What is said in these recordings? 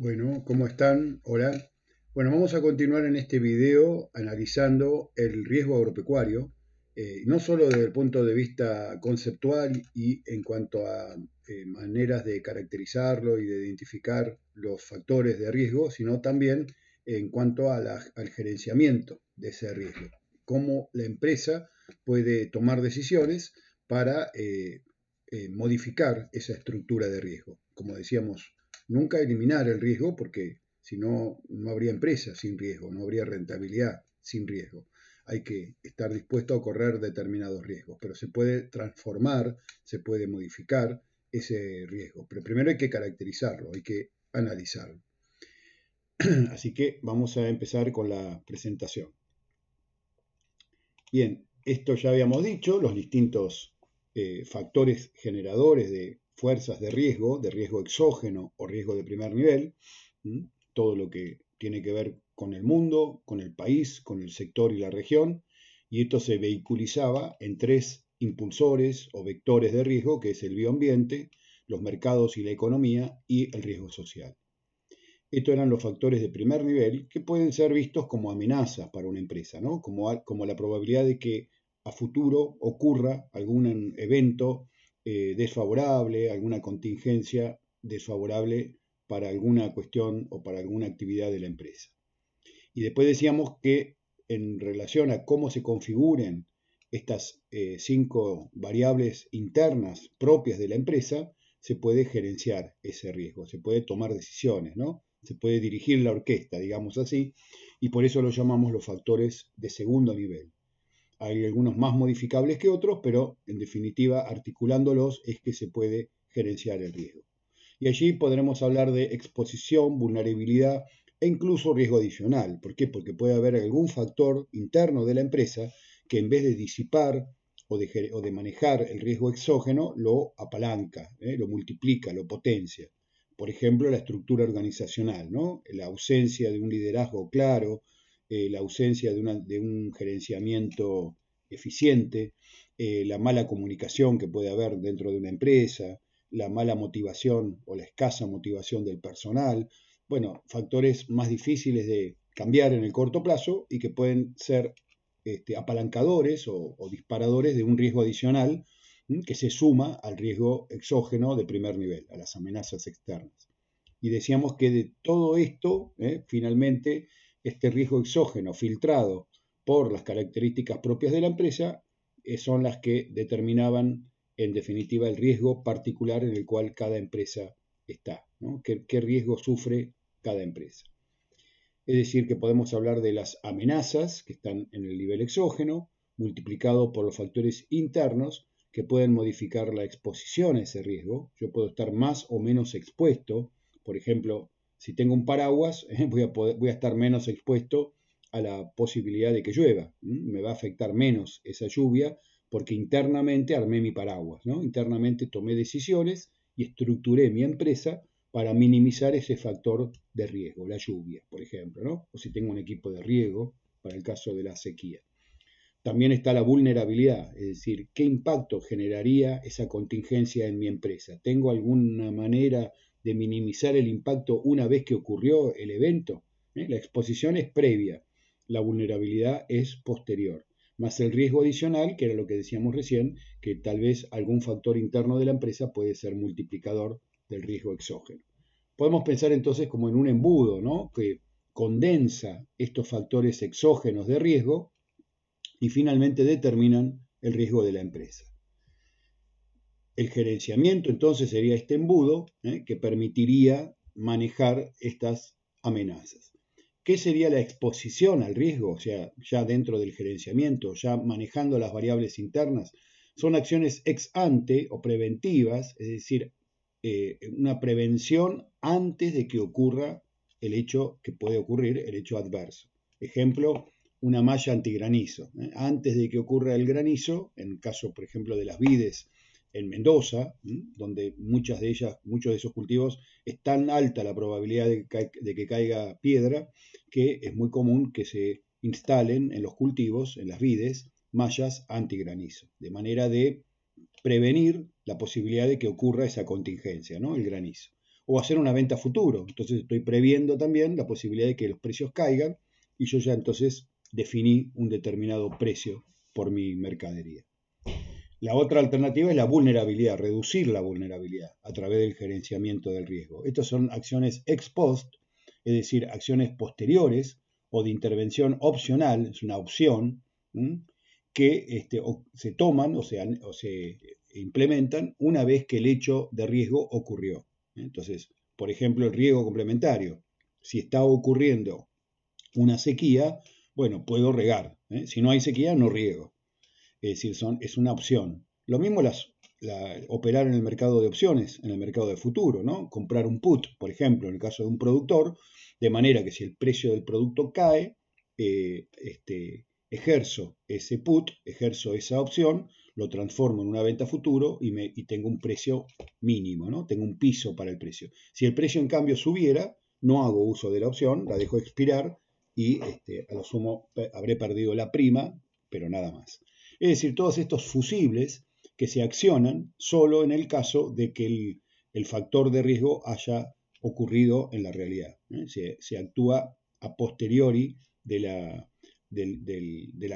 Bueno, ¿cómo están? Hola. Bueno, vamos a continuar en este video analizando el riesgo agropecuario, no solo desde el punto de vista conceptual y en cuanto a maneras de caracterizarlo y de identificar los factores de riesgo, sino también en cuanto a al gerenciamiento de ese riesgo, cómo la empresa puede tomar decisiones para modificar esa estructura de riesgo. Como decíamos, nunca eliminar el riesgo porque si no, no habría empresa sin riesgo, no habría rentabilidad sin riesgo. Hay que estar dispuesto a correr determinados riesgos, pero se puede transformar, se puede modificar ese riesgo. Pero primero hay que caracterizarlo, hay que analizarlo. Así que vamos a empezar con la presentación. Bien, esto ya habíamos dicho, los distintos factores generadores de fuerzas de riesgo exógeno o riesgo de primer nivel, todo lo que tiene que ver con el mundo, con el país, con el sector y la región, y esto se vehiculizaba en tres impulsores o vectores de riesgo, que es el bioambiente, los mercados y la economía, y el riesgo social. Estos eran los factores de primer nivel que pueden ser vistos como amenazas para una empresa, ¿no? Como la probabilidad de que a futuro ocurra algún evento desfavorable, alguna contingencia desfavorable para alguna cuestión o para alguna actividad de la empresa. Y después decíamos que en relación a cómo se configuren estas cinco variables internas propias de la empresa, se puede gerenciar ese riesgo, se puede tomar decisiones, ¿no? Se puede dirigir la orquesta, digamos así, y por eso lo llamamos los factores de segundo nivel. Hay algunos más modificables que otros, pero en definitiva, articulándolos es que se puede gerenciar el riesgo. Y allí podremos hablar de exposición, vulnerabilidad e incluso riesgo adicional. ¿Por qué? Porque puede haber algún factor interno de la empresa que en vez de disipar o de manejar el riesgo exógeno, lo apalanca, lo multiplica, lo potencia. Por ejemplo, la estructura organizacional, ¿no? La ausencia de un liderazgo claro, la ausencia de un gerenciamiento eficiente, la mala comunicación que puede haber dentro de una empresa, la mala motivación o la escasa motivación del personal, bueno, factores más difíciles de cambiar en el corto plazo y que pueden ser apalancadores o disparadores de un riesgo adicional que se suma al riesgo exógeno de primer nivel, a las amenazas externas. Y decíamos que de todo esto, finalmente, este riesgo exógeno filtrado por las características propias de la empresa son las que determinaban en definitiva el riesgo particular en el cual cada empresa está, ¿no? ¿Qué riesgo sufre cada empresa? Es decir, que podemos hablar de las amenazas que están en el nivel exógeno, multiplicado por los factores internos que pueden modificar la exposición a ese riesgo. Yo puedo estar más o menos expuesto. Por ejemplo, si tengo un paraguas, voy a estar menos expuesto a la posibilidad de que llueva. Me va a afectar menos esa lluvia porque internamente armé mi paraguas, ¿no? Internamente tomé decisiones y estructuré mi empresa para minimizar ese factor de riesgo, la lluvia, por ejemplo, ¿no? O si tengo un equipo de riego para el caso de la sequía. También está la vulnerabilidad, es decir, ¿qué impacto generaría esa contingencia en mi empresa? ¿Tengo alguna manera de minimizar el impacto una vez que ocurrió el evento? La exposición es previa, la vulnerabilidad es posterior, más el riesgo adicional, que era lo que decíamos recién, que tal vez algún factor interno de la empresa puede ser multiplicador del riesgo exógeno. Podemos pensar entonces como en un embudo, ¿no? Que condensa estos factores exógenos de riesgo y finalmente determinan el riesgo de la empresa. El gerenciamiento entonces sería este embudo que permitiría manejar estas amenazas. ¿Qué sería la exposición al riesgo? O sea, ya dentro del gerenciamiento, ya manejando las variables internas, son acciones ex ante o preventivas, es decir, una prevención antes de que ocurra el hecho que puede ocurrir, el hecho adverso. Ejemplo, una malla antigranizo. Antes de que ocurra el granizo, en el caso, por ejemplo, de las vides en Mendoza, donde muchos de esos cultivos es tan alta la probabilidad de que caiga piedra, que es muy común que se instalen en los cultivos, en las vides, mallas antigranizo, de manera de prevenir la posibilidad de que ocurra esa contingencia, ¿no? El granizo. o hacer una venta a futuro. Entonces estoy previendo también la posibilidad de que los precios caigan y yo ya entonces definí un determinado precio por mi mercadería. La otra alternativa es la vulnerabilidad, reducir la vulnerabilidad a través del gerenciamiento del riesgo. Estas son acciones ex post, es decir, acciones posteriores o de intervención opcional, es una opción, que se toman o se implementan una vez que el hecho de riesgo ocurrió. Entonces, por ejemplo, el riesgo complementario. Si está ocurriendo una sequía, bueno, puedo regar. Si no hay sequía, no riego. Es decir, es una opción. Lo mismo operar en el mercado de opciones, en el mercado de futuro, ¿no? Comprar un put, por ejemplo, en el caso de un productor, de manera que si el precio del producto cae, ejerzo ese put, ejerzo esa opción, lo transformo en una venta a futuro y tengo un precio mínimo, ¿no? Tengo un piso para el precio. Si el precio en cambio subiera, no hago uso de la opción, la dejo expirar y a lo sumo habré perdido la prima, pero nada más. Es decir, todos estos fusibles que se accionan solo en el caso de que el factor de riesgo haya ocurrido en la realidad. Se actúa a posteriori de la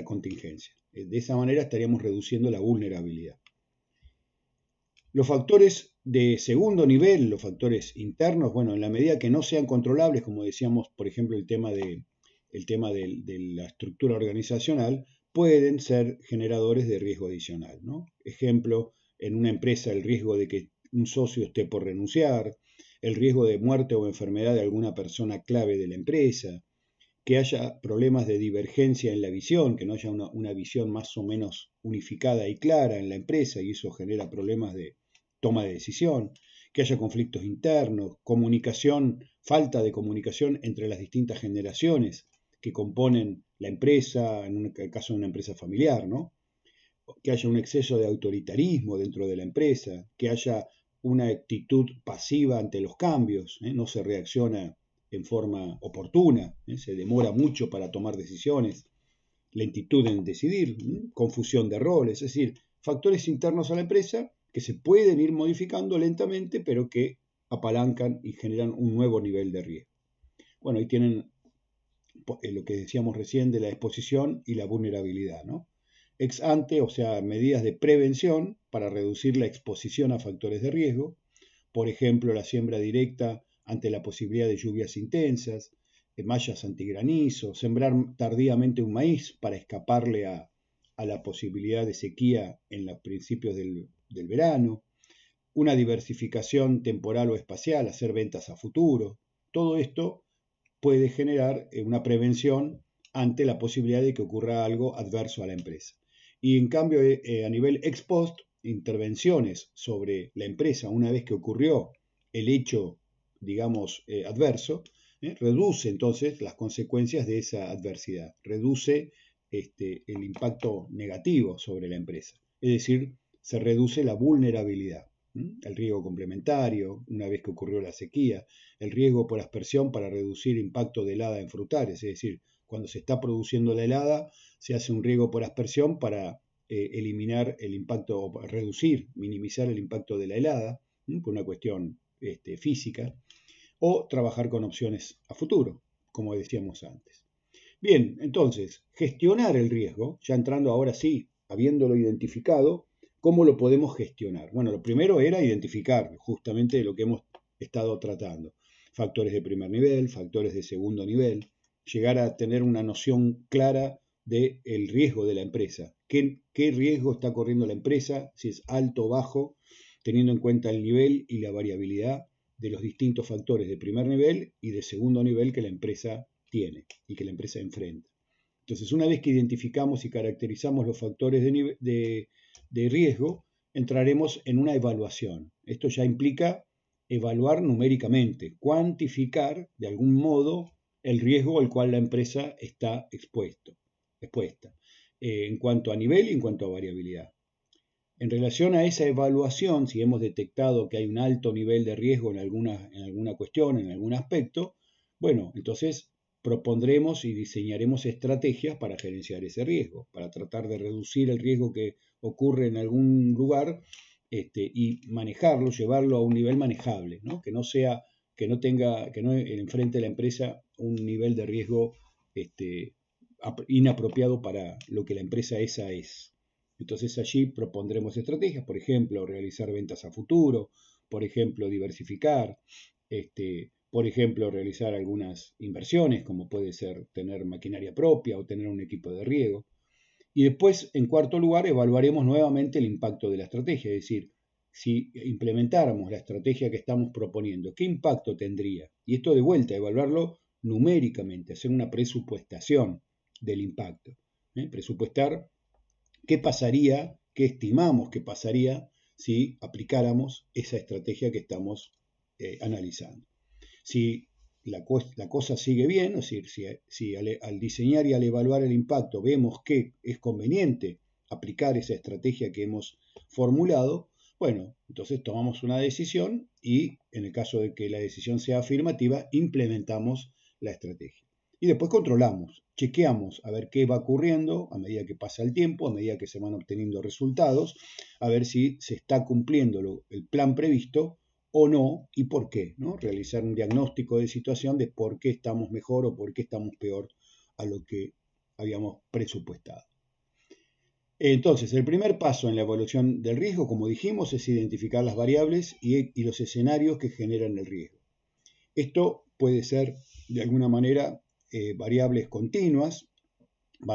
contingencia. De esa manera estaríamos reduciendo la vulnerabilidad. Los factores de segundo nivel, los factores internos, bueno, en la medida que no sean controlables, como decíamos, por ejemplo, el tema de la estructura organizacional, pueden ser generadores de riesgo adicional, ¿no? Ejemplo, en una empresa el riesgo de que un socio esté por renunciar, el riesgo de muerte o enfermedad de alguna persona clave de la empresa, que haya problemas de divergencia en la visión, que no haya una visión más o menos unificada y clara en la empresa y eso genera problemas de toma de decisión, que haya conflictos internos, comunicación, falta de comunicación entre las distintas generaciones que componen la empresa, en el caso de una empresa familiar, ¿no? Que haya un exceso de autoritarismo dentro de la empresa, que haya una actitud pasiva ante los cambios, no se reacciona en forma oportuna, se demora mucho para tomar decisiones, lentitud en decidir, confusión de roles, es decir, factores internos a la empresa que se pueden ir modificando lentamente, pero que apalancan y generan un nuevo nivel de riesgo. Bueno, ahí tienen lo que decíamos recién de la exposición y la vulnerabilidad, ¿no? Ex ante, o sea, medidas de prevención para reducir la exposición a factores de riesgo, por ejemplo, la siembra directa ante la posibilidad de lluvias intensas, mallas antigranizo, sembrar tardíamente un maíz para escaparle a la posibilidad de sequía en los principios del verano, una diversificación temporal o espacial, hacer ventas a futuro. Todo esto puede generar una prevención ante la posibilidad de que ocurra algo adverso a la empresa. Y en cambio, a nivel ex post, intervenciones sobre la empresa una vez que ocurrió el hecho, digamos, adverso, reduce entonces las consecuencias de esa adversidad, reduce el impacto negativo sobre la empresa. Es decir, se reduce la vulnerabilidad. El riesgo complementario, una vez que ocurrió la sequía, el riesgo por aspersión para reducir impacto de helada en frutales, es decir, cuando se está produciendo la helada, se hace un riego por aspersión para eliminar el impacto, reducir, minimizar el impacto de la helada, por una cuestión física, o trabajar con opciones a futuro, como decíamos antes. Bien, entonces, gestionar el riesgo, ya entrando ahora sí, habiéndolo identificado, ¿cómo lo podemos gestionar? Bueno, lo primero era identificar justamente lo que hemos estado tratando. Factores de primer nivel, factores de segundo nivel, llegar a tener una noción clara del riesgo de la empresa. ¿Qué riesgo está corriendo la empresa? Si es alto o bajo, teniendo en cuenta el nivel y la variabilidad de los distintos factores de primer nivel y de segundo nivel que la empresa tiene y que la empresa enfrenta. Entonces, una vez que identificamos y caracterizamos los factores de riesgo, entraremos en una evaluación. Esto ya implica evaluar numéricamente, cuantificar de algún modo el riesgo al cual la empresa está expuesta, en cuanto a nivel y en cuanto a variabilidad. En relación a esa evaluación, si hemos detectado que hay un alto nivel de riesgo en alguna cuestión, en algún aspecto, bueno, entonces propondremos y diseñaremos estrategias para gerenciar ese riesgo, para tratar de reducir el riesgo que ocurre en algún lugar y manejarlo, llevarlo a un nivel manejable, ¿no? Que no sea, que no enfrente a la empresa un nivel de riesgo inapropiado para lo que la empresa esa es. Entonces allí propondremos estrategias, por ejemplo, realizar ventas a futuro, por ejemplo, diversificar, por ejemplo, realizar algunas inversiones, como puede ser tener maquinaria propia o tener un equipo de riego. Y después, en cuarto lugar, evaluaremos nuevamente el impacto de la estrategia, es decir, si implementáramos la estrategia que estamos proponiendo, ¿qué impacto tendría? Y esto de vuelta, evaluarlo numéricamente, hacer una presupuestación del impacto. Presupuestar qué pasaría, qué estimamos que pasaría si aplicáramos esa estrategia que estamos analizando. Si la cosa sigue bien, es decir, si al diseñar y al evaluar el impacto vemos que es conveniente aplicar esa estrategia que hemos formulado, bueno, entonces tomamos una decisión y en el caso de que la decisión sea afirmativa, implementamos la estrategia. Y después controlamos, chequeamos a ver qué va ocurriendo a medida que pasa el tiempo, a medida que se van obteniendo resultados, a ver si se está cumpliendo el plan previsto o no y por qué, ¿no? Realizar un diagnóstico de situación de por qué estamos mejor o por qué estamos peor a lo que habíamos presupuestado. Entonces, el primer paso en la evaluación del riesgo, como dijimos, es identificar las variables y los escenarios que generan el riesgo. Esto puede ser, de alguna manera, variables continuas,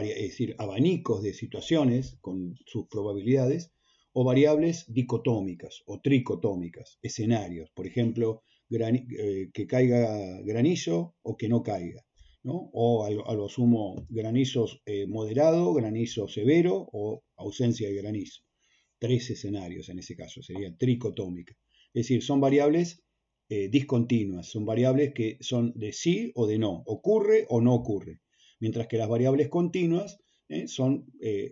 es decir, abanicos de situaciones con sus probabilidades, o variables dicotómicas o tricotómicas, escenarios, por ejemplo, que caiga granizo o que no caiga, ¿no? O a lo sumo granizos moderado, granizo severo o ausencia de granizo. Tres escenarios en ese caso, sería tricotómica. Es decir, son variables discontinuas, son variables que son de sí o de no, ocurre o no ocurre. Mientras que las variables continuas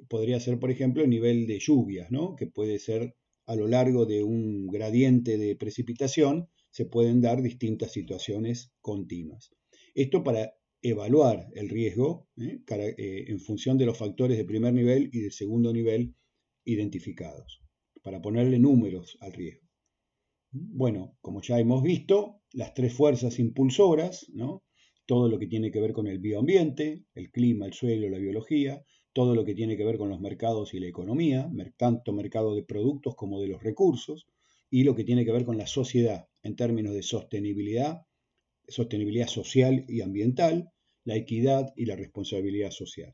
podría ser, por ejemplo, el nivel de lluvias, ¿no? Que puede ser a lo largo de un gradiente de precipitación, se pueden dar distintas situaciones continuas. Esto para evaluar el riesgo en función de los factores de primer nivel y de segundo nivel identificados, para ponerle números al riesgo. Bueno, como ya hemos visto, las tres fuerzas impulsoras, ¿no? Todo lo que tiene que ver con el bioambiente, el clima, el suelo, la biología, todo lo que tiene que ver con los mercados y la economía, tanto mercado de productos como de los recursos, y lo que tiene que ver con la sociedad en términos de sostenibilidad social y ambiental, la equidad y la responsabilidad social.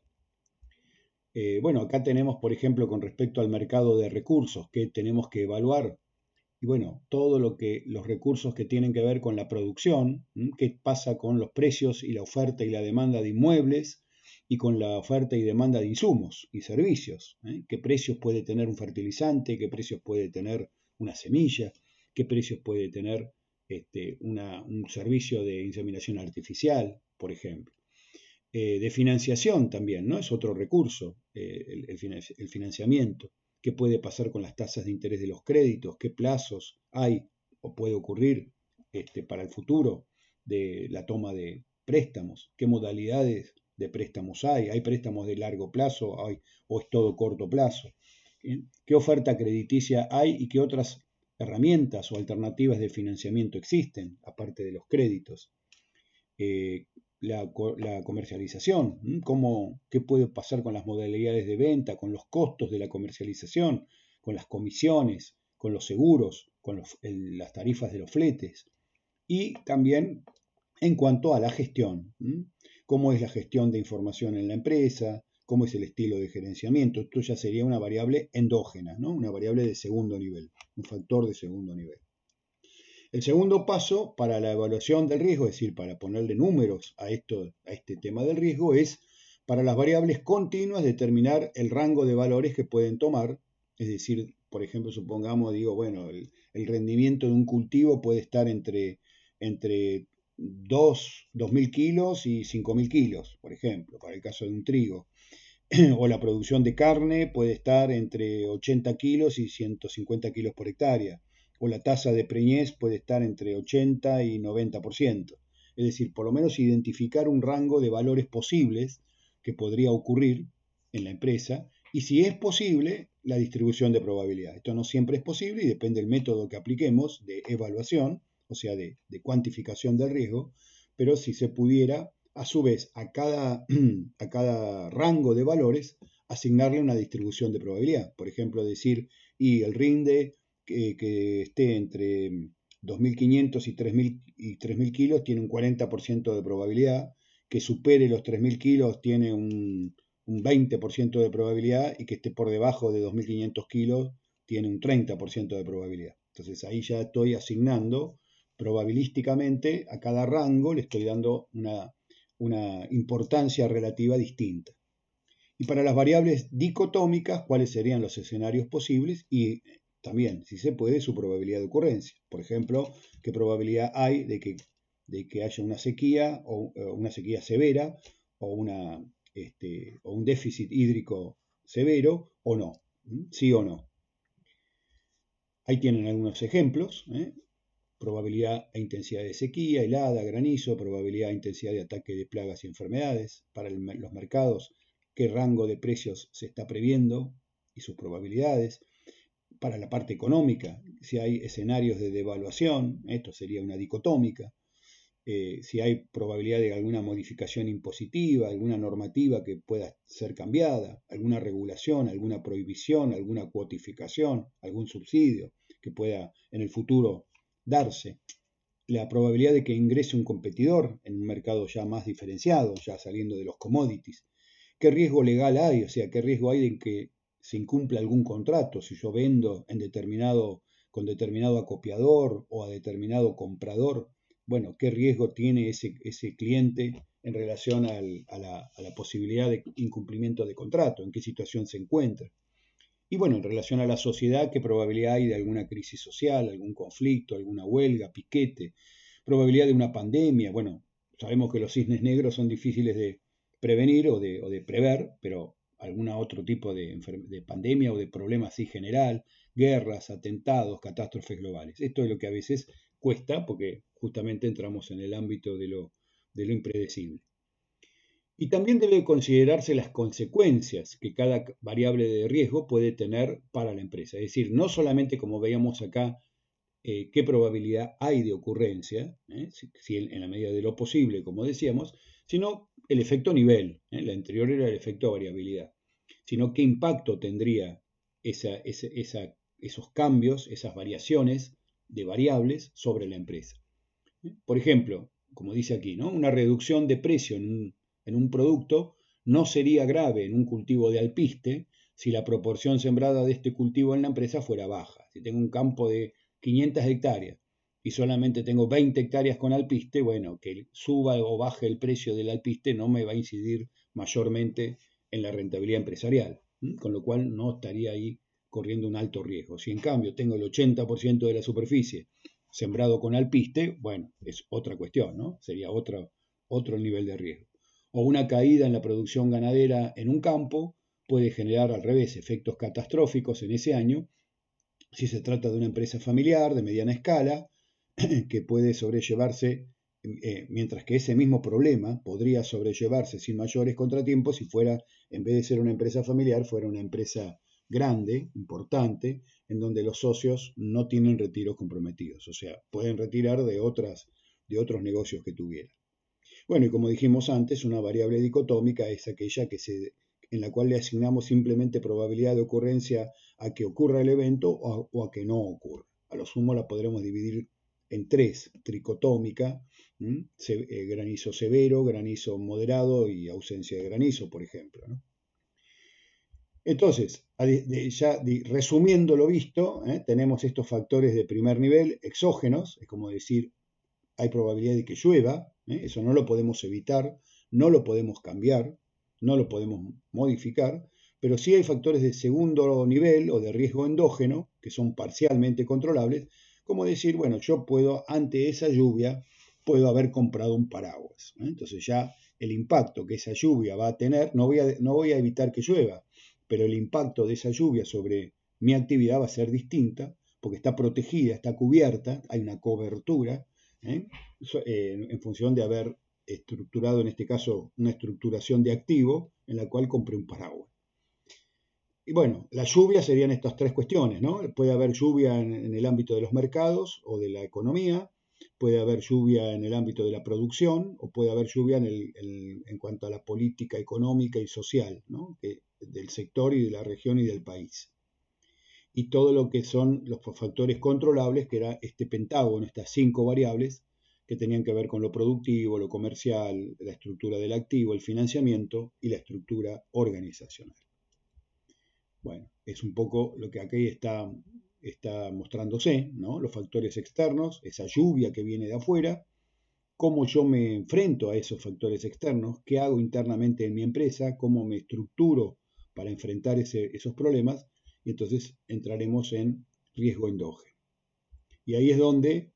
Bueno, acá tenemos, por ejemplo, con respecto al mercado de recursos, que tenemos que evaluar. Y bueno, todo los recursos que tienen que ver con la producción, qué pasa con los precios y la oferta y la demanda de inmuebles y con la oferta y demanda de insumos y servicios. ¿Qué precios puede tener un fertilizante? ¿Qué precios puede tener una semilla? ¿Qué precios puede tener un servicio de inseminación artificial, por ejemplo? De financiación también, ¿no? Es otro recurso, el financiamiento. ¿Qué puede pasar con las tasas de interés de los créditos? ¿Qué plazos hay o puede ocurrir para el futuro de la toma de préstamos? ¿Qué modalidades de préstamos hay? ¿Hay préstamos de largo plazo o es todo corto plazo? ¿Qué oferta crediticia hay y qué otras herramientas o alternativas de financiamiento existen, aparte de los créditos? La comercialización, qué puede pasar con las modalidades de venta, con los costos de la comercialización, con las comisiones, con los seguros, con las tarifas de los fletes. Y también en cuanto a la gestión, cómo es la gestión de información en la empresa, cómo es el estilo de gerenciamiento. Esto ya sería una variable endógena, ¿no? Una variable de segundo nivel, un factor de segundo nivel. El segundo paso para la evaluación del riesgo, es decir, para ponerle números a este tema del riesgo, es para las variables continuas determinar el rango de valores que pueden tomar. Es decir, por ejemplo, supongamos, bueno, el rendimiento de un cultivo puede estar entre 2.000 kilos y 5.000 kilos, por ejemplo, para el caso de un trigo. O la producción de carne puede estar entre 80 kilos y 150 kilos por hectárea, o la tasa de preñez puede estar entre 80 y 90%. Es decir, por lo menos identificar un rango de valores posibles que podría ocurrir en la empresa y si es posible, la distribución de probabilidad. Esto no siempre es posible y depende del método que apliquemos de evaluación, o sea, de cuantificación del riesgo, pero si se pudiera, a su vez, a cada rango de valores, asignarle una distribución de probabilidad. Por ejemplo, decir, y el rinde que esté entre 2.500 y 3.000 kilos tiene un 40% de probabilidad, que supere los 3.000 kilos tiene un 20% de probabilidad y que esté por debajo de 2.500 kilos tiene un 30% de probabilidad. Entonces ahí ya estoy asignando probabilísticamente a cada rango, le estoy dando una importancia relativa distinta. Y para las variables dicotómicas, ¿cuáles serían los escenarios posibles? Y también, si se puede, su probabilidad de ocurrencia. Por ejemplo, ¿qué probabilidad hay de que haya una sequía o una sequía severa o, o un déficit hídrico severo o no? ¿Sí o no? Ahí tienen algunos ejemplos. Probabilidad e intensidad de sequía, helada, granizo, probabilidad e intensidad de ataque de plagas y enfermedades. Para los mercados, qué rango de precios se está previendo y sus probabilidades. Para la parte económica, si hay escenarios de devaluación, esto sería una dicotómica. Si hay probabilidad de alguna modificación impositiva, alguna normativa que pueda ser cambiada, alguna regulación, alguna prohibición, alguna cuotificación, algún subsidio que pueda en el futuro darse. La probabilidad de que ingrese un competidor en un mercado ya más diferenciado, ya saliendo de los commodities. ¿Qué riesgo legal hay? O sea, ¿qué riesgo hay de que se incumpla algún contrato? Si yo vendo con determinado acopiador o a determinado comprador, bueno, ¿qué riesgo tiene ese cliente en relación a la posibilidad de incumplimiento de contrato? ¿En qué situación se encuentra? Y bueno, en relación a la sociedad, ¿qué probabilidad hay de alguna crisis social, algún conflicto, alguna huelga, piquete? Probabilidad de una pandemia. Bueno, sabemos que los cisnes negros son difíciles de prevenir o de prever, pero algún otro tipo de pandemia o de problema así general, guerras, atentados, catástrofes globales. Esto es lo que a veces cuesta porque justamente entramos en el ámbito de lo impredecible. Y también debe considerarse las consecuencias que cada variable de riesgo puede tener para la empresa. Es decir, no solamente como veíamos acá, qué probabilidad hay de ocurrencia, si en la medida de lo posible, como decíamos, sino el efecto nivel. La anterior era el efecto variabilidad. Sino qué impacto tendría esos cambios, esas variaciones de variables sobre la empresa. Por ejemplo, como dice aquí, ¿no? Una reducción de precio en un producto no sería grave en un cultivo de alpiste si la proporción sembrada de este cultivo en la empresa fuera baja. Si tengo un campo de 500 hectáreas y solamente tengo 20 hectáreas con alpiste, bueno, que suba o baje el precio del alpiste no me va a incidir mayormente en la rentabilidad empresarial, con lo cual no estaría ahí corriendo un alto riesgo. Si en cambio tengo el 80% de la superficie sembrado con alpiste, bueno, es otra cuestión, ¿no? Sería otro nivel de riesgo. O una caída en la producción ganadera en un campo puede generar al revés efectos catastróficos en ese año si se trata de una empresa familiar de mediana escala que puede sobrellevarse, mientras que ese mismo problema podría sobrellevarse sin mayores contratiempos si fuera, en vez de ser una empresa familiar, fuera una empresa grande, importante, en donde los socios no tienen retiros comprometidos, o sea, pueden retirar de otros negocios que tuvieran. Bueno, y como dijimos antes, una variable dicotómica es aquella en la cual le asignamos simplemente probabilidad de ocurrencia a que ocurra el evento o a que no ocurra. A lo sumo la podremos dividir en tres: tricotómica, granizo severo, granizo moderado y ausencia de granizo, por ejemplo, ¿no? Entonces, resumiendo lo visto, tenemos estos factores de primer nivel exógenos, es como decir, hay probabilidad de que llueva, eso no lo podemos evitar, no lo podemos cambiar, no lo podemos modificar, pero sí hay factores de segundo nivel o de riesgo endógeno, que son parcialmente controlables, como decir, bueno, yo puedo, ante esa lluvia, puedo haber comprado un paraguas. Entonces ya el impacto que esa lluvia va a tener, no voy a evitar que llueva, pero el impacto de esa lluvia sobre mi actividad va a ser distinta, porque está protegida, está cubierta, hay una cobertura, en función de haber estructurado, en este caso, una estructuración de activo en la cual compré un paraguas. Y bueno, la lluvia serían estas tres cuestiones, ¿no? Puede haber lluvia en el ámbito de los mercados o de la economía, puede haber lluvia en el ámbito de la producción o puede haber lluvia en cuanto a la política económica y social, ¿no? Del sector y de la región y del país. Y todo lo que son los factores controlables, que era este pentágono, estas cinco variables que tenían que ver con lo productivo, lo comercial, la estructura del activo, el financiamiento y la estructura organizacional. Bueno, es un poco lo que aquí está mostrándose, ¿no? Los factores externos, esa lluvia que viene de afuera, cómo yo me enfrento a esos factores externos, qué hago internamente en mi empresa, cómo me estructuro para enfrentar esos problemas, y entonces entraremos en riesgo endógeno. Y ahí es donde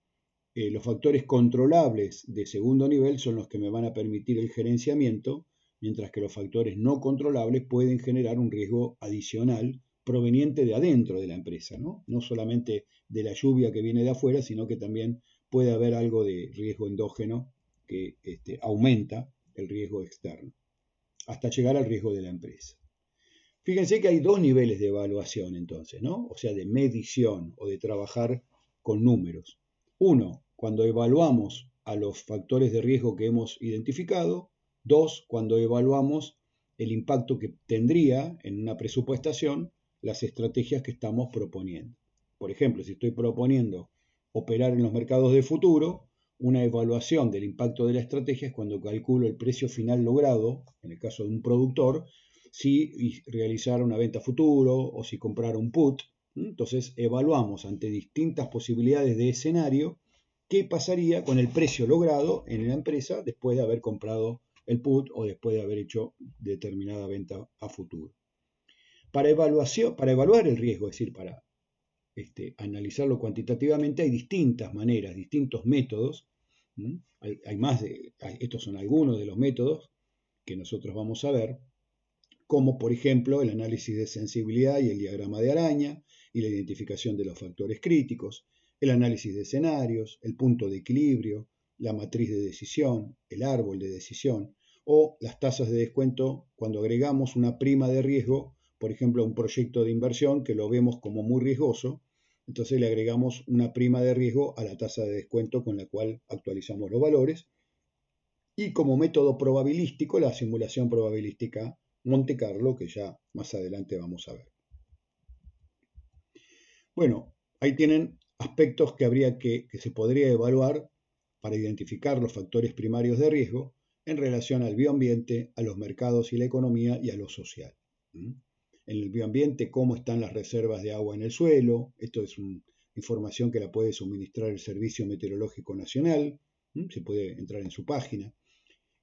los factores controlables de segundo nivel son los que me van a permitir el gerenciamiento, mientras que los factores no controlables pueden generar un riesgo adicional proveniente de adentro de la empresa, ¿no? No solamente de la lluvia que viene de afuera, sino que también puede haber algo de riesgo endógeno que aumenta el riesgo externo, hasta llegar al riesgo de la empresa. Fíjense que hay dos niveles de evaluación entonces, ¿no? O sea, de medición o de trabajar con números. Uno, cuando evaluamos a los factores de riesgo que hemos identificado. Dos, cuando evaluamos el impacto que tendría en una presupuestación las estrategias que estamos proponiendo. Por ejemplo, si estoy proponiendo operar en los mercados de futuro, una evaluación del impacto de la estrategia es cuando calculo el precio final logrado, en el caso de un productor, si realizar una venta futuro o si comprar un put. Entonces evaluamos ante distintas posibilidades de escenario qué pasaría con el precio logrado en la empresa después de haber comprado el put o después de haber hecho determinada venta a futuro. Para evaluar el riesgo, es decir, para analizarlo cuantitativamente, hay distintas maneras, distintos métodos. Hay más estos son algunos de los métodos que nosotros vamos a ver, como por ejemplo el análisis de sensibilidad y el diagrama de araña y la identificación de los factores críticos, el análisis de escenarios, el punto de equilibrio, la matriz de decisión, el árbol de decisión o las tasas de descuento cuando agregamos una prima de riesgo, por ejemplo, a un proyecto de inversión que lo vemos como muy riesgoso, entonces le agregamos una prima de riesgo a la tasa de descuento con la cual actualizamos los valores. Y como método probabilístico, la simulación probabilística Monte Carlo, que ya más adelante vamos a ver. Bueno, ahí tienen aspectos que se podría evaluar para identificar los factores primarios de riesgo en relación al bioambiente, a los mercados y la economía y a lo social. En el bioambiente, cómo están las reservas de agua en el suelo. Esto es información que la puede suministrar el Servicio Meteorológico Nacional. Se puede entrar en su página.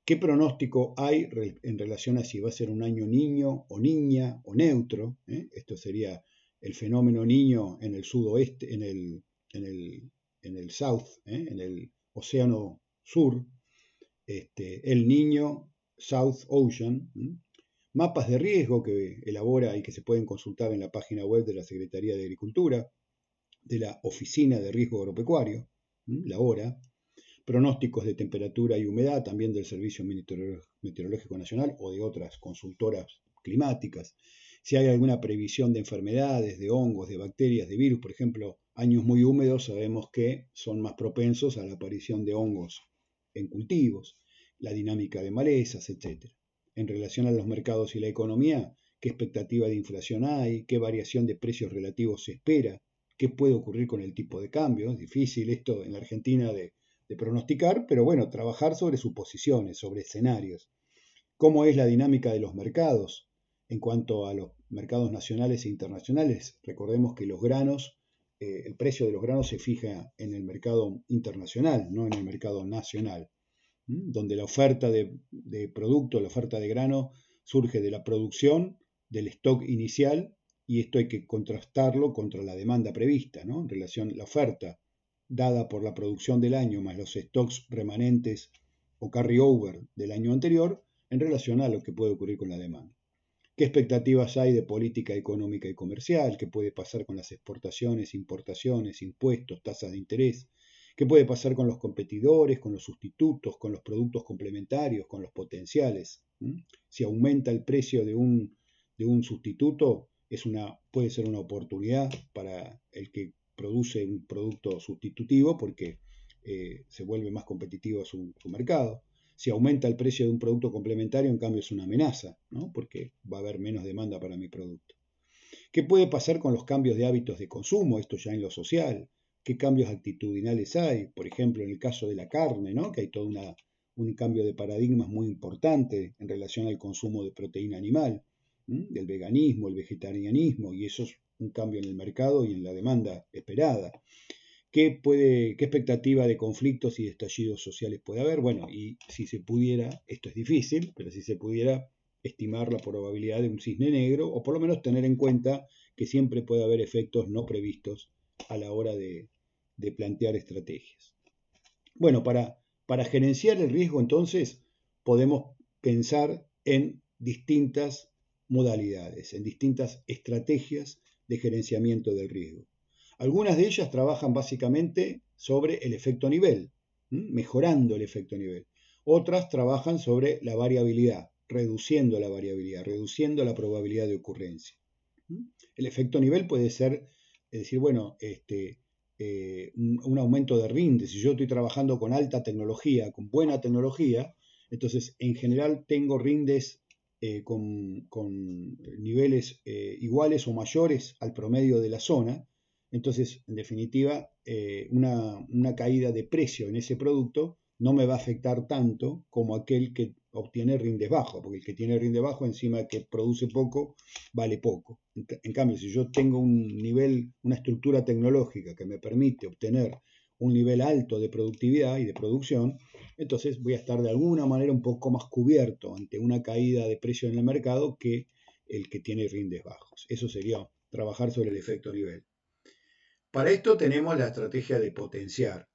¿Qué pronóstico hay en relación a si va a ser un año niño o niña o neutro? Esto sería el fenómeno niño en el sudoeste, en el south, en el océano sur, el niño South Ocean, mapas de riesgo que elabora y que se pueden consultar en la página web de la Secretaría de Agricultura, de la Oficina de Riesgo Agropecuario, la ORA, pronósticos de temperatura y humedad también del Servicio Meteorológico Nacional o de otras consultoras climáticas, si hay alguna previsión de enfermedades, de hongos, de bacterias, de virus, por ejemplo, años muy húmedos sabemos que son más propensos a la aparición de hongos en cultivos, la dinámica de malezas, etc. En relación a los mercados y la economía, qué expectativa de inflación hay, qué variación de precios relativos se espera, qué puede ocurrir con el tipo de cambio. Es difícil esto en la Argentina de pronosticar, pero bueno, trabajar sobre suposiciones, sobre escenarios. ¿Cómo es la dinámica de los mercados en cuanto a los mercados nacionales e internacionales? Recordemos que los granos, el precio de los granos se fija en el mercado internacional, no en el mercado nacional, donde la oferta de producto, la oferta de grano surge de la producción, del stock inicial, y esto hay que contrastarlo contra la demanda prevista, ¿no? En relación a la oferta dada por la producción del año más los stocks remanentes o carry-over del año anterior en relación a lo que puede ocurrir con la demanda. ¿Qué expectativas hay de política económica y comercial? ¿Qué puede pasar con las exportaciones, importaciones, impuestos, tasas de interés? ¿Qué puede pasar con los competidores, con los sustitutos, con los productos complementarios, con los potenciales? Si aumenta el precio de un sustituto, puede ser una oportunidad para el que produce un producto sustitutivo porque se vuelve más competitivo su mercado. Si aumenta el precio de un producto complementario, en cambio es una amenaza, ¿no? Porque va a haber menos demanda para mi producto. ¿Qué puede pasar con los cambios de hábitos de consumo? Esto ya en lo social. ¿Qué cambios actitudinales hay? Por ejemplo, en el caso de la carne, ¿no? Que hay todo un cambio de paradigmas muy importante en relación al consumo de proteína animal, del veganismo, el vegetarianismo, y eso es un cambio en el mercado y en la demanda esperada. ¿Qué expectativa de conflictos y de estallidos sociales puede haber? Bueno, y si se pudiera, esto es difícil, pero si se pudiera estimar la probabilidad de un cisne negro, o por lo menos tener en cuenta que siempre puede haber efectos no previstos a la hora de plantear estrategias. Bueno, para gerenciar el riesgo, entonces, podemos pensar en distintas modalidades, en distintas estrategias de gerenciamiento del riesgo. Algunas de ellas trabajan básicamente sobre el efecto nivel, mejorando el efecto nivel. Otras trabajan sobre la variabilidad, reduciendo la probabilidad de ocurrencia. El efecto nivel puede ser, es decir, bueno, un aumento de rinde. Si yo estoy trabajando con alta tecnología, con buena tecnología, entonces en general tengo rindes con niveles iguales o mayores al promedio de la zona. Entonces, en definitiva, una caída de precio en ese producto no me va a afectar tanto como aquel que obtiene rindes bajos, porque el que tiene rinde bajo, encima que produce poco, vale poco. En cambio, si yo tengo una estructura tecnológica que me permite obtener un nivel alto de productividad y de producción, entonces voy a estar de alguna manera un poco más cubierto ante una caída de precio en el mercado que el que tiene rindes bajos. Eso sería trabajar sobre el efecto nivel. Para esto tenemos la estrategia de potenciar.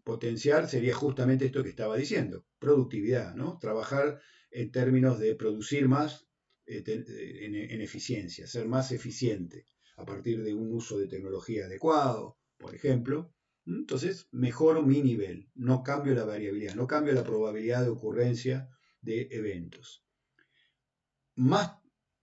Potenciar sería justamente esto que estaba diciendo, productividad, ¿no? Trabajar en términos de producir más en eficiencia, ser más eficiente a partir de un uso de tecnología adecuado, por ejemplo. Entonces, mejoro mi nivel, no cambio la variabilidad, no cambio la probabilidad de ocurrencia de eventos. Más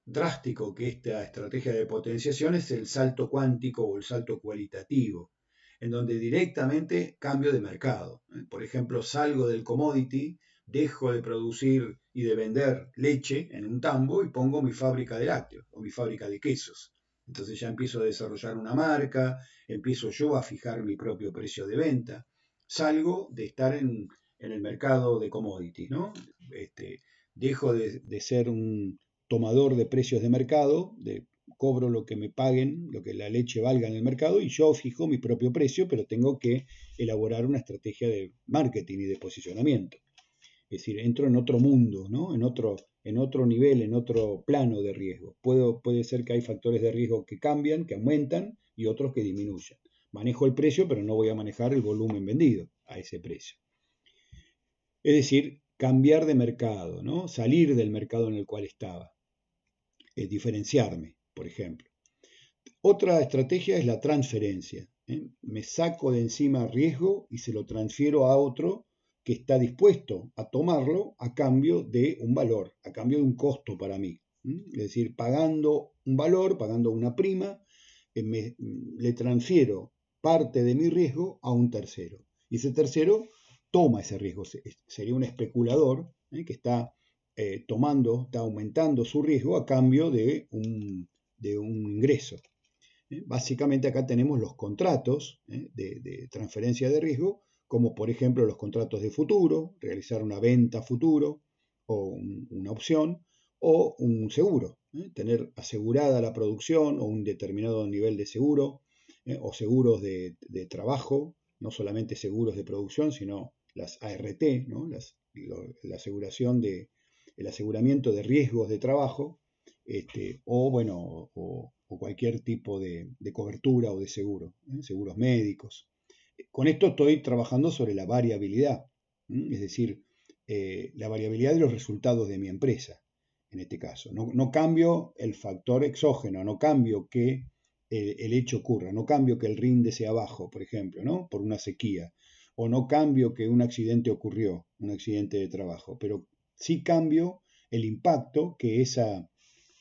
drástico que esta estrategia de potenciación es el salto cuántico o el salto cualitativo, en donde directamente cambio de mercado. Por ejemplo, salgo del commodity, dejo de producir y de vender leche en un tambo y pongo mi fábrica de lácteos o mi fábrica de quesos. Entonces ya empiezo a desarrollar una marca, empiezo yo a fijar mi propio precio de venta. Salgo de estar en el mercado de commodities, ¿no? Dejo de ser un tomador de precios de mercado, cobro lo que me paguen, lo que la leche valga en el mercado y yo fijo mi propio precio, pero tengo que elaborar una estrategia de marketing y de posicionamiento. Es decir, entro en otro mundo, ¿no? en otro nivel, en otro plano de riesgo. Puede ser que hay factores de riesgo que cambian, que aumentan y otros que disminuyen. Manejo el precio, pero no voy a manejar el volumen vendido a ese precio. Es decir, cambiar de mercado, ¿no? Salir del mercado en el cual estaba. Diferenciarme, por ejemplo. Otra estrategia es la transferencia. Me saco de encima riesgo y se lo transfiero a otro que está dispuesto a tomarlo a cambio de un valor, a cambio de un costo para mí. Es decir, pagando un valor, pagando una prima, le transfiero parte de mi riesgo a un tercero. Y ese tercero toma ese riesgo. Sería un especulador que está está aumentando su riesgo a cambio de un ingreso. Básicamente acá tenemos los contratos de transferencia de riesgo, como por ejemplo los contratos de futuro, realizar una venta a futuro o una opción, o un seguro, tener asegurada la producción o un determinado nivel de seguro, o seguros de trabajo, no solamente seguros de producción, sino las ART, ¿no? La aseguración el aseguramiento de riesgos de trabajo, o bueno, o cualquier tipo de cobertura o de seguro, seguros médicos. Con esto estoy trabajando sobre la variabilidad, es decir, la variabilidad de los resultados de mi empresa, en este caso. No cambio el factor exógeno, no cambio que el hecho ocurra, no cambio que el rinde sea bajo, por ejemplo, ¿no? Por una sequía, o no cambio que un accidente ocurrió, un accidente de trabajo, pero sí cambio el impacto que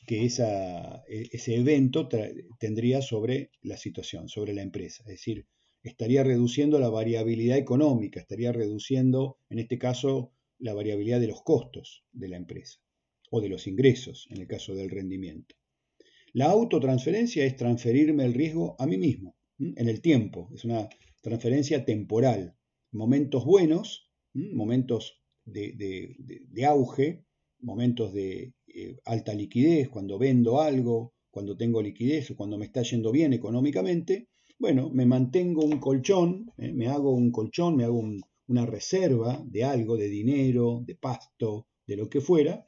que ese evento tendría sobre la situación, sobre la empresa. Es decir, estaría reduciendo la variabilidad económica, estaría reduciendo, en este caso, la variabilidad de los costos de la empresa o de los ingresos, en el caso del rendimiento. La autotransferencia es transferirme el riesgo a mí mismo, en el tiempo, es una transferencia temporal. Momentos buenos, momentos de auge, momentos de alta liquidez, cuando vendo algo, cuando tengo liquidez o cuando me está yendo bien económicamente, bueno, me mantengo un colchón, me hago un colchón, me hago una reserva de algo, de dinero, de pasto, de lo que fuera,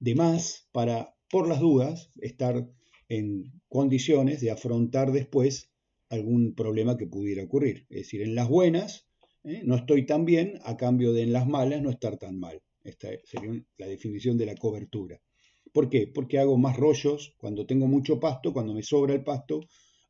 de más para, por las dudas, estar en condiciones de afrontar después algún problema que pudiera ocurrir. Es decir, en las buenas no estoy tan bien, a cambio de en las malas no estar tan mal. Esta sería la definición de la cobertura. ¿Por qué? Porque hago más rollos cuando tengo mucho pasto, cuando me sobra el pasto,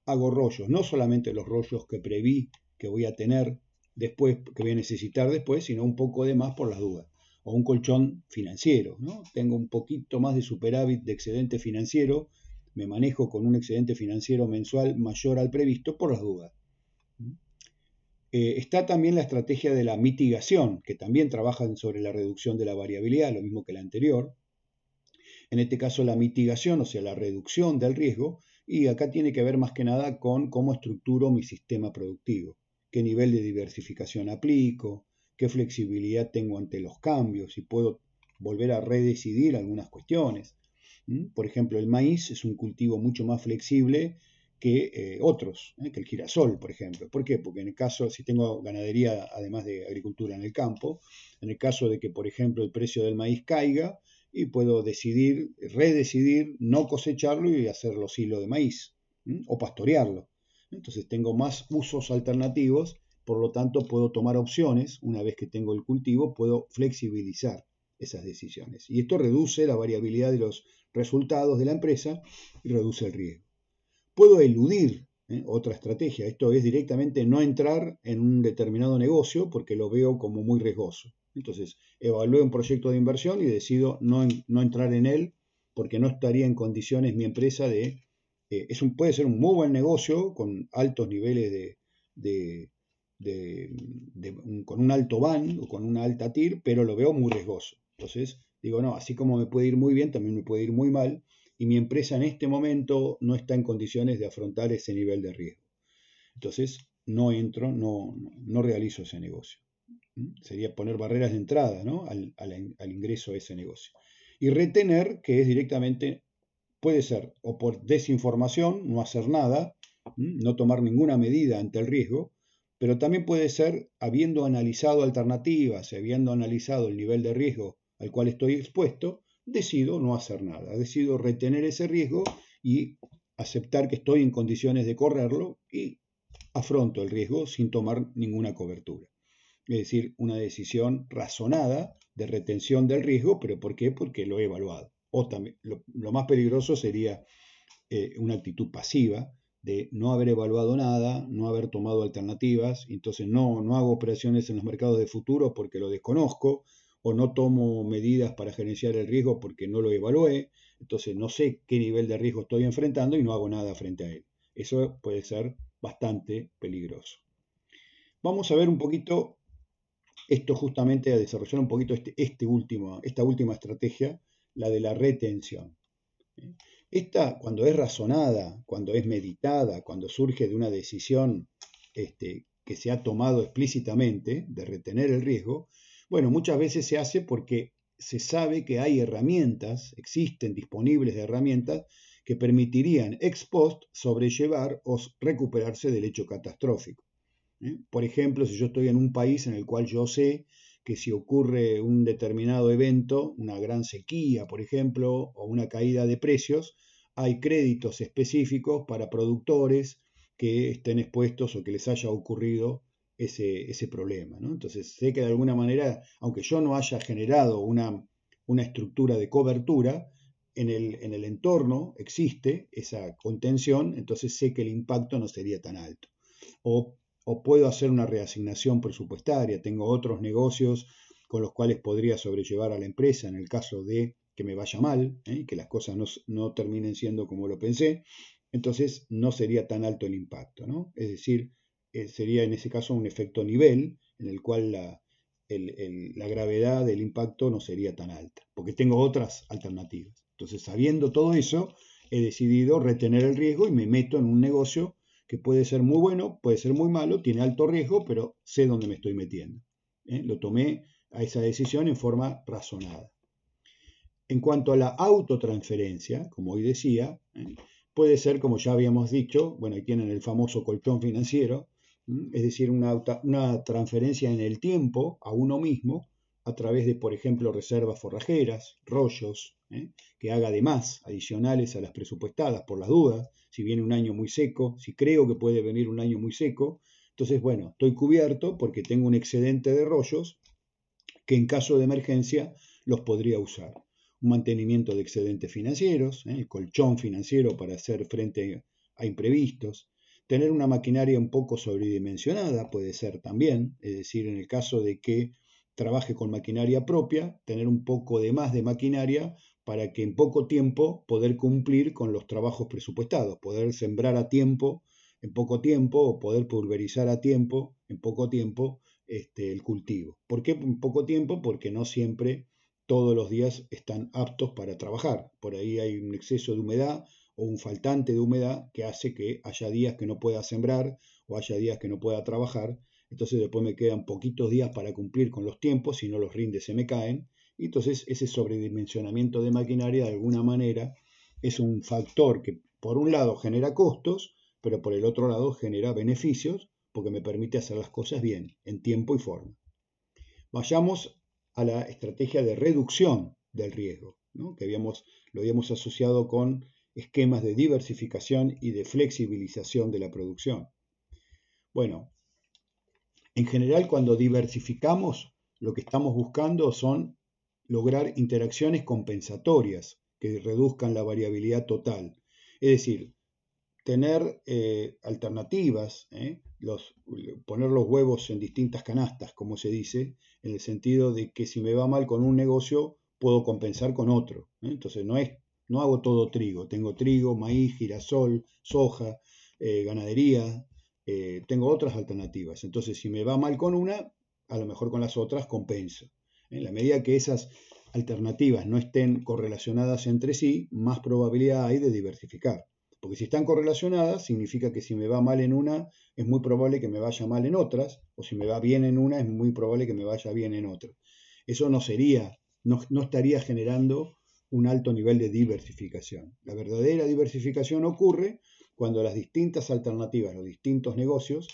hago rollos, no solamente los rollos que preví que voy a tener después, que voy a necesitar después, sino un poco de más por las dudas. O un colchón financiero, ¿no? Tengo un poquito más de superávit, de excedente financiero, me manejo con un excedente financiero mensual mayor al previsto por las dudas. Está también la estrategia de la mitigación, que también trabaja sobre la reducción de la variabilidad, lo mismo que la anterior. En este caso la mitigación, o sea, la reducción del riesgo, y acá tiene que ver más que nada con cómo estructuro mi sistema productivo, qué nivel de diversificación aplico, qué flexibilidad tengo ante los cambios, si puedo volver a redecidir algunas cuestiones. Por ejemplo, el maíz es un cultivo mucho más flexible que otros, que el girasol, por ejemplo. ¿Por qué? Porque en el caso, si tengo ganadería, además de agricultura en el campo, en el caso de que, por ejemplo, el precio del maíz caiga, y puedo decidir, redecidir, no cosecharlo y hacer los hilos de maíz, o pastorearlo. Entonces tengo más usos alternativos, por lo tanto puedo tomar opciones, una vez que tengo el cultivo, puedo flexibilizar esas decisiones. Y esto reduce la variabilidad de los resultados de la empresa y reduce el riesgo. Puedo eludir otra estrategia, esto es directamente no entrar en un determinado negocio porque lo veo como muy riesgoso. Entonces, evalúo un proyecto de inversión y decido no entrar en él porque no estaría en condiciones mi empresa de... puede ser un muy buen negocio con altos niveles con un alto BAN o con una alta TIR, pero lo veo muy riesgoso. Entonces, digo, no, así como me puede ir muy bien, también me puede ir muy mal, y mi empresa en este momento no está en condiciones de afrontar ese nivel de riesgo. Entonces, no entro, no realizo ese negocio. Sería poner barreras de entrada, ¿no? al ingreso a ese negocio. Y retener, que es directamente, puede ser o por desinformación, no hacer nada, no tomar ninguna medida ante el riesgo, pero también puede ser habiendo analizado alternativas, habiendo analizado el nivel de riesgo al cual estoy expuesto, decido no hacer nada, decido retener ese riesgo y aceptar que estoy en condiciones de correrlo y afronto el riesgo sin tomar ninguna cobertura. Es decir, una decisión razonada de retención del riesgo, pero ¿por qué? Porque lo he evaluado. O también, lo más peligroso sería una actitud pasiva de no haber evaluado nada, no haber tomado alternativas, entonces no hago operaciones en los mercados de futuro porque lo desconozco, o no tomo medidas para gerenciar el riesgo porque no lo evalué, entonces no sé qué nivel de riesgo estoy enfrentando y no hago nada frente a él. Eso puede ser bastante peligroso. Vamos a ver un poquito esto justamente, a desarrollar un poquito esta última estrategia, la de la retención. Esta, cuando es razonada, cuando es meditada, cuando surge de una decisión que se ha tomado explícitamente de retener el riesgo, bueno, muchas veces se hace porque se sabe que hay herramientas, existen disponibles de herramientas que permitirían ex post sobrellevar o recuperarse del hecho catastrófico. Por ejemplo, si yo estoy en un país en el cual yo sé que si ocurre un determinado evento, una gran sequía, por ejemplo, o una caída de precios, hay créditos específicos para productores que estén expuestos o que les haya ocurrido ese problema, ¿no? Entonces sé que de alguna manera, aunque yo no haya generado una estructura de cobertura, en el entorno existe esa contención, entonces sé que el impacto no sería tan alto. O puedo hacer una reasignación presupuestaria, tengo otros negocios con los cuales podría sobrellevar a la empresa en el caso de que me vaya mal, que las cosas no terminen siendo como lo pensé, entonces no sería tan alto el impacto, ¿no? Es decir, sería en ese caso un efecto nivel en el cual la gravedad del impacto no sería tan alta, porque tengo otras alternativas. Entonces, sabiendo todo eso, he decidido retener el riesgo y me meto en un negocio que puede ser muy bueno, puede ser muy malo, tiene alto riesgo, pero sé dónde me estoy metiendo. Lo tomé a esa decisión en forma razonada. En cuanto a la autotransferencia, como hoy decía, puede ser, como ya habíamos dicho, bueno, ahí tienen el famoso colchón financiero, es decir, una transferencia en el tiempo a uno mismo a través de, por ejemplo, reservas forrajeras, rollos, que haga de más, adicionales a las presupuestadas por las dudas, si viene un año muy seco, si creo que puede venir un año muy seco, entonces, bueno, estoy cubierto porque tengo un excedente de rollos que en caso de emergencia los podría usar. Un mantenimiento de excedentes financieros, el colchón financiero para hacer frente a imprevistos. Tener una maquinaria un poco sobredimensionada puede ser también, es decir, en el caso de que trabaje con maquinaria propia, tener un poco de más de maquinaria para que en poco tiempo poder cumplir con los trabajos presupuestados, poder sembrar a tiempo en poco tiempo o poder pulverizar a tiempo en poco tiempo el cultivo. ¿Por qué en poco tiempo? Porque no siempre todos los días están aptos para trabajar. Por ahí hay un exceso de humedad o un faltante de humedad que hace que haya días que no pueda sembrar o haya días que no pueda trabajar. Entonces después me quedan poquitos días para cumplir con los tiempos, si no los rindes se me caen. Y entonces ese sobredimensionamiento de maquinaria de alguna manera es un factor que por un lado genera costos, pero por el otro lado genera beneficios porque me permite hacer las cosas bien, en tiempo y forma. Vayamos a la estrategia de reducción del riesgo, ¿no? Que lo habíamos asociado con esquemas de diversificación y de flexibilización de la producción. Bueno, en general cuando diversificamos, lo que estamos buscando son lograr interacciones compensatorias que reduzcan la variabilidad total. Es decir, tener alternativas, poner los huevos en distintas canastas, como se dice, en el sentido de que si me va mal con un negocio, puedo compensar con otro. Entonces no hago todo trigo, tengo trigo, maíz, girasol, soja, ganadería, tengo otras alternativas. Entonces si me va mal con una, a lo mejor con las otras compenso. En la medida que esas alternativas no estén correlacionadas entre sí, más probabilidad hay de diversificar. Porque si están correlacionadas, significa que si me va mal en una, es muy probable que me vaya mal en otras, o si me va bien en una, es muy probable que me vaya bien en otra. Eso no estaría generando un alto nivel de diversificación. La verdadera diversificación ocurre cuando las distintas alternativas, los distintos negocios,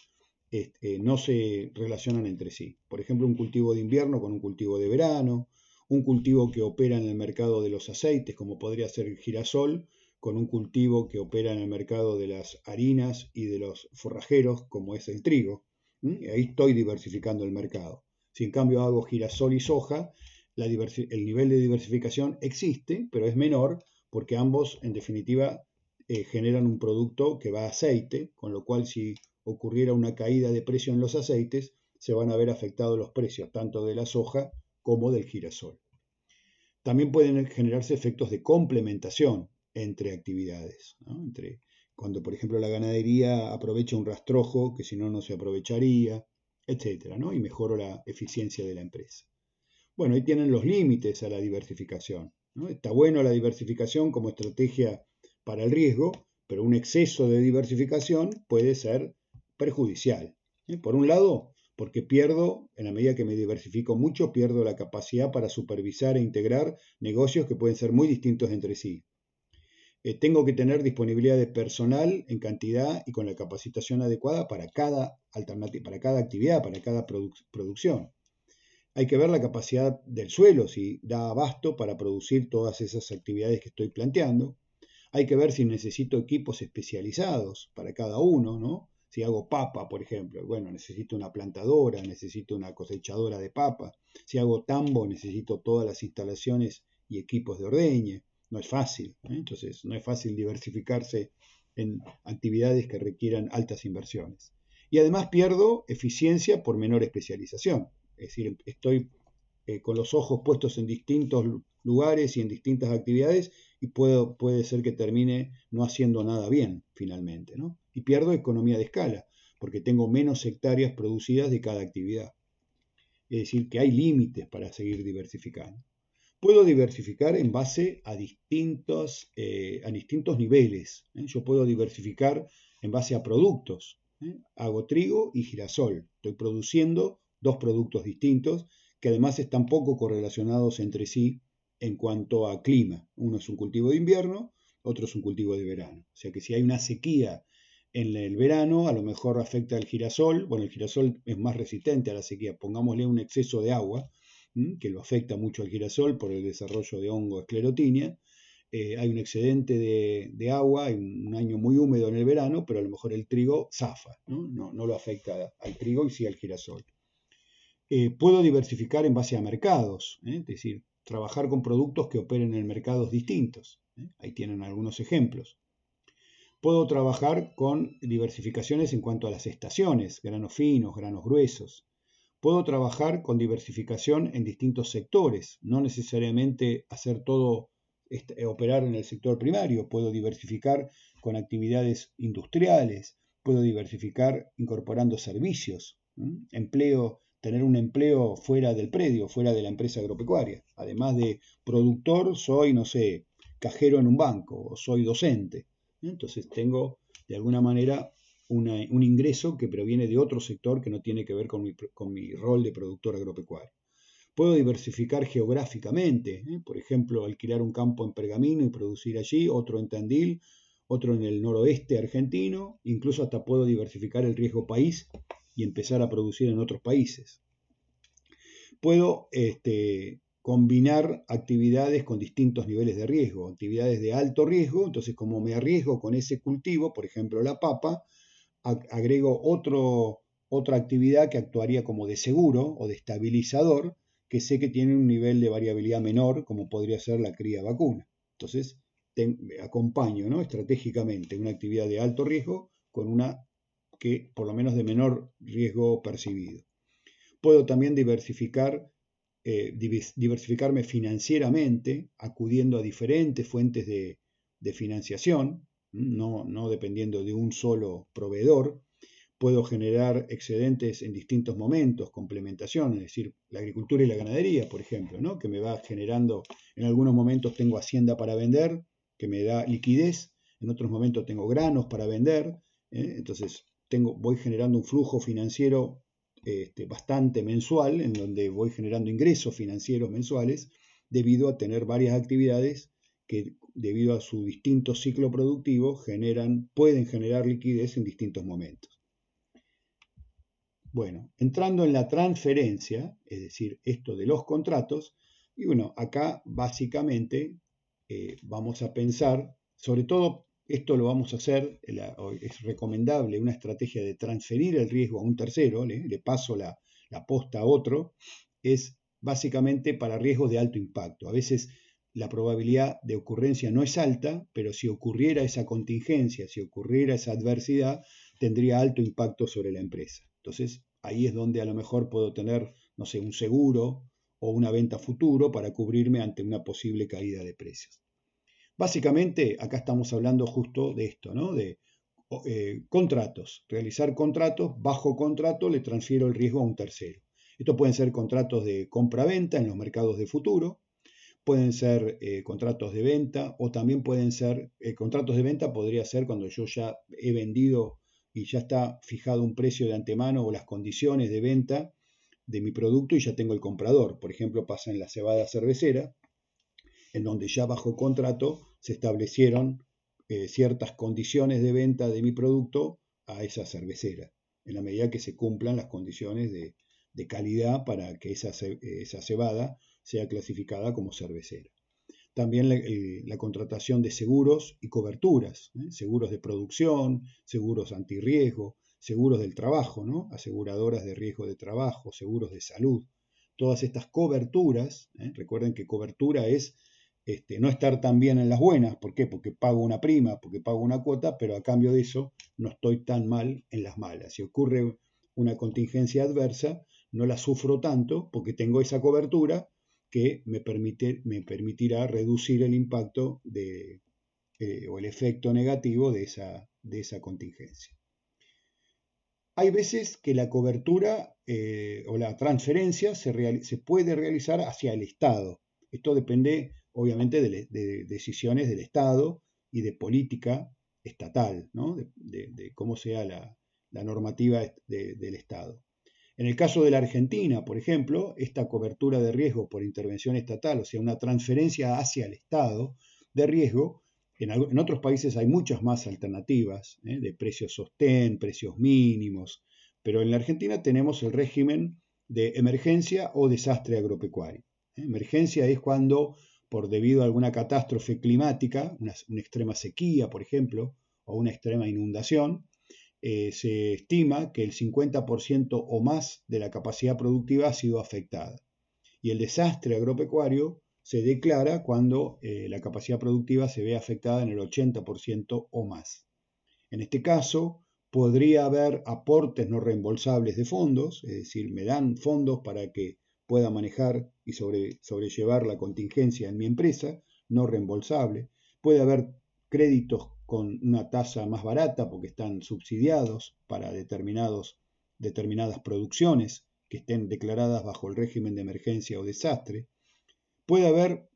no se relacionan entre sí. Por ejemplo, un cultivo de invierno con un cultivo de verano, un cultivo que opera en el mercado de los aceites, como podría ser el girasol, con un cultivo que opera en el mercado de las harinas y de los forrajeros, como es el trigo. Ahí estoy diversificando el mercado. Si en cambio hago girasol y soja, el nivel de diversificación existe, pero es menor porque ambos, en definitiva, generan un producto que va a aceite, con lo cual si ocurriera una caída de precio en los aceites, se van a ver afectados los precios tanto de la soja como del girasol. También pueden generarse efectos de complementación entre actividades, ¿no? Cuando, por ejemplo, la ganadería aprovecha un rastrojo que si no, no se aprovecharía, etcétera, ¿no? Y mejora la eficiencia de la empresa. Bueno, ahí tienen los límites a la diversificación, ¿no? Está bueno la diversificación como estrategia para el riesgo, pero un exceso de diversificación puede ser perjudicial. Por un lado, porque pierdo, en la medida que me diversifico mucho, pierdo la capacidad para supervisar e integrar negocios que pueden ser muy distintos entre sí. Tengo que tener disponibilidad de personal en cantidad y con la capacitación adecuada para cada alternativa, para cada actividad, para cada producción. Hay que ver la capacidad del suelo, si da abasto para producir todas esas actividades que estoy planteando. Hay que ver si necesito equipos especializados para cada uno, ¿no? Si hago papa, por ejemplo, bueno, necesito una plantadora, necesito una cosechadora de papa. Si hago tambo, necesito todas las instalaciones y equipos de ordeñe. No es fácil, ¿eh? Entonces, no es fácil diversificarse en actividades que requieran altas inversiones. Y además pierdo eficiencia por menor especialización. Es decir, estoy con los ojos puestos en distintos lugares y en distintas actividades y puede ser que termine no haciendo nada bien finalmente, ¿no? Y pierdo economía de escala, porque tengo menos hectáreas producidas de cada actividad. Es decir, que hay límites para seguir diversificando. Puedo diversificar en base a distintos niveles. Yo puedo diversificar en base a productos. Hago trigo y girasol. Estoy produciendo dos productos distintos que además están poco correlacionados entre sí en cuanto a clima. Uno es un cultivo de invierno, otro es un cultivo de verano. O sea que si hay una sequía en el verano, a lo mejor afecta al girasol. Bueno, el girasol es más resistente a la sequía. Pongámosle un exceso de agua, que lo afecta mucho al girasol por el desarrollo de hongo esclerotinia. Hay un excedente de agua, hay un año muy húmedo en el verano, pero a lo mejor el trigo zafa, no lo afecta al trigo y sí al girasol. Puedo diversificar en base a mercados, es decir, trabajar con productos que operen en mercados distintos. Ahí tienen algunos ejemplos. Puedo trabajar con diversificaciones en cuanto a las estaciones, granos finos, granos gruesos. Puedo trabajar con diversificación en distintos sectores, no necesariamente hacer todo, operar en el sector primario. Puedo diversificar con actividades industriales, puedo diversificar incorporando servicios, tener un empleo fuera del predio, fuera de la empresa agropecuaria. Además de productor, soy, no sé, cajero en un banco o soy docente. Entonces tengo, de alguna manera, un ingreso que proviene de otro sector que no tiene que ver con mi rol de productor agropecuario. Puedo diversificar geográficamente, por ejemplo, alquilar un campo en Pergamino y producir allí, otro en Tandil, otro en el noroeste argentino, incluso hasta puedo diversificar el riesgo país y empezar a producir en otros países. Puedo combinar actividades con distintos niveles de riesgo, actividades de alto riesgo, entonces como me arriesgo con ese cultivo, por ejemplo la papa, agrego otra actividad que actuaría como de seguro o de estabilizador, que sé que tiene un nivel de variabilidad menor, como podría ser la cría vacuna. Entonces, acompaño, ¿no?, estratégicamente una actividad de alto riesgo con una que por lo menos de menor riesgo percibido. Puedo también diversificarme financieramente, acudiendo a diferentes fuentes de financiación, no dependiendo de un solo proveedor. Puedo generar excedentes en distintos momentos, complementación, es decir, la agricultura y la ganadería, por ejemplo, ¿no?, que me va generando, en algunos momentos tengo hacienda para vender, que me da liquidez, en otros momentos tengo granos para vender, entonces voy generando un flujo financiero bastante mensual, en donde voy generando ingresos financieros mensuales, debido a tener varias actividades que, debido a su distinto ciclo productivo, pueden generar liquidez en distintos momentos. Bueno, entrando en la transferencia, es decir, esto de los contratos, y bueno, acá básicamente vamos a pensar, sobre todo esto lo vamos a hacer, es recomendable una estrategia de transferir el riesgo a un tercero, le paso la posta a otro, es básicamente para riesgos de alto impacto. A veces la probabilidad de ocurrencia no es alta, pero si ocurriera esa contingencia, si ocurriera esa adversidad, tendría alto impacto sobre la empresa. Entonces, ahí es donde a lo mejor puedo tener, no sé, un seguro o una venta futuro para cubrirme ante una posible caída de precios. Básicamente, acá estamos hablando justo de esto, ¿no?, de contratos, realizar contratos. Bajo contrato le transfiero el riesgo a un tercero. Estos pueden ser contratos de compra-venta en los mercados de futuro, pueden ser contratos de venta, o también pueden ser contratos de venta. Podría ser cuando yo ya he vendido y ya está fijado un precio de antemano o las condiciones de venta de mi producto y ya tengo el comprador. Por ejemplo, pasa en la cebada cervecera, en donde ya bajo contrato se establecieron ciertas condiciones de venta de mi producto a esa cervecera, en la medida que se cumplan las condiciones de calidad para que esa cebada sea clasificada como cervecera. También la contratación de seguros y coberturas, seguros de producción, seguros antirriesgo, seguros del trabajo, ¿no?, aseguradoras de riesgo de trabajo, seguros de salud. Todas estas coberturas, recuerden que cobertura es no estar tan bien en las buenas. ¿Por qué? Porque pago una prima, porque pago una cuota, pero a cambio de eso no estoy tan mal en las malas. Si ocurre una contingencia adversa, no la sufro tanto porque tengo esa cobertura que me permitirá reducir el impacto o el efecto negativo de esa contingencia. Hay veces que la cobertura o la transferencia se puede realizar hacia el Estado. Esto depende, obviamente, de decisiones del Estado y de política estatal, ¿no? de cómo sea la normativa del Estado. En el caso de la Argentina, por ejemplo, esta cobertura de riesgo por intervención estatal, o sea, una transferencia hacia el Estado de riesgo, en otros países hay muchas más alternativas, de precios sostén, precios mínimos, pero en la Argentina tenemos el régimen de emergencia o desastre agropecuario. Emergencia es cuando, debido a alguna catástrofe climática, una extrema sequía, por ejemplo, o una extrema inundación, se estima que el 50% o más de la capacidad productiva ha sido afectada. Y el desastre agropecuario se declara cuando la capacidad productiva se ve afectada en el 80% o más. En este caso, podría haber aportes no reembolsables de fondos, es decir, me dan fondos para que pueda manejar y sobrellevar la contingencia en mi empresa, no reembolsable. Puede haber créditos con una tasa más barata porque están subsidiados para determinadas producciones que estén declaradas bajo el régimen de emergencia o desastre. Puede haber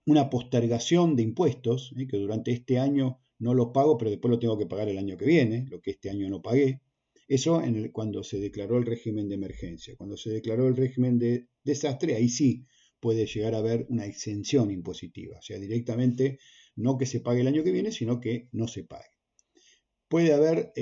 una postergación de impuestos, que durante este año no los pago, pero después lo tengo que pagar el año que viene, lo que este año no pagué. Eso cuando se declaró el régimen de emergencia. Cuando se declaró el régimen de desastre, ahí sí puede llegar a haber una exención impositiva, o sea, directamente no que se pague el año que viene, sino que no se pague. Puede haber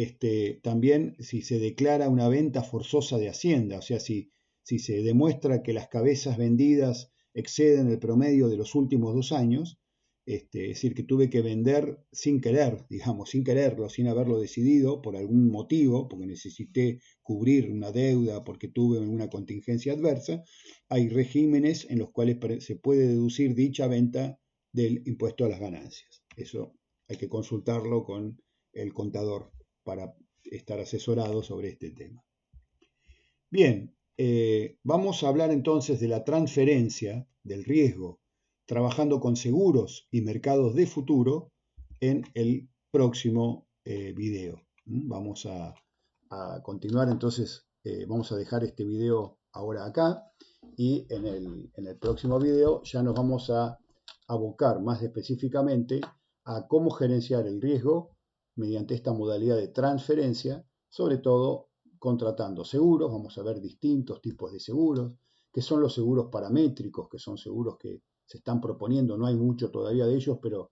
también, si se declara una venta forzosa de Hacienda, o sea, si se demuestra que las cabezas vendidas exceden el promedio de los últimos 2 años, es decir, que tuve que vender sin querer, digamos, sin quererlo, sin haberlo decidido por algún motivo, porque necesité cubrir una deuda, porque tuve una contingencia adversa, hay regímenes en los cuales se puede deducir dicha venta del impuesto a las ganancias. Eso hay que consultarlo con el contador para estar asesorado sobre este tema. Bien, vamos a hablar entonces de la transferencia del riesgo trabajando con seguros y mercados de futuro en el próximo video. Vamos a continuar entonces, vamos a dejar este video ahora acá y en el próximo video ya nos vamos a abocar más específicamente a cómo gerenciar el riesgo mediante esta modalidad de transferencia, sobre todo contratando seguros. Vamos a ver distintos tipos de seguros, que son los seguros paramétricos, que son seguros que se están proponiendo, no hay mucho todavía de ellos, pero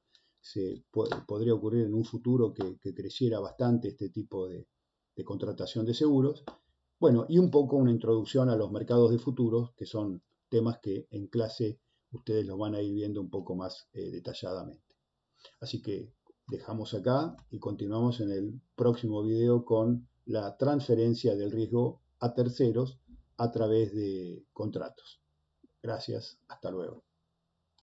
podría ocurrir en un futuro que creciera bastante este tipo de contratación de seguros. Bueno, y un poco una introducción a los mercados de futuros, que son temas que en clase ustedes los van a ir viendo un poco más detalladamente. Así que dejamos acá y continuamos en el próximo video con la transferencia del riesgo a terceros a través de contratos. Gracias, hasta luego.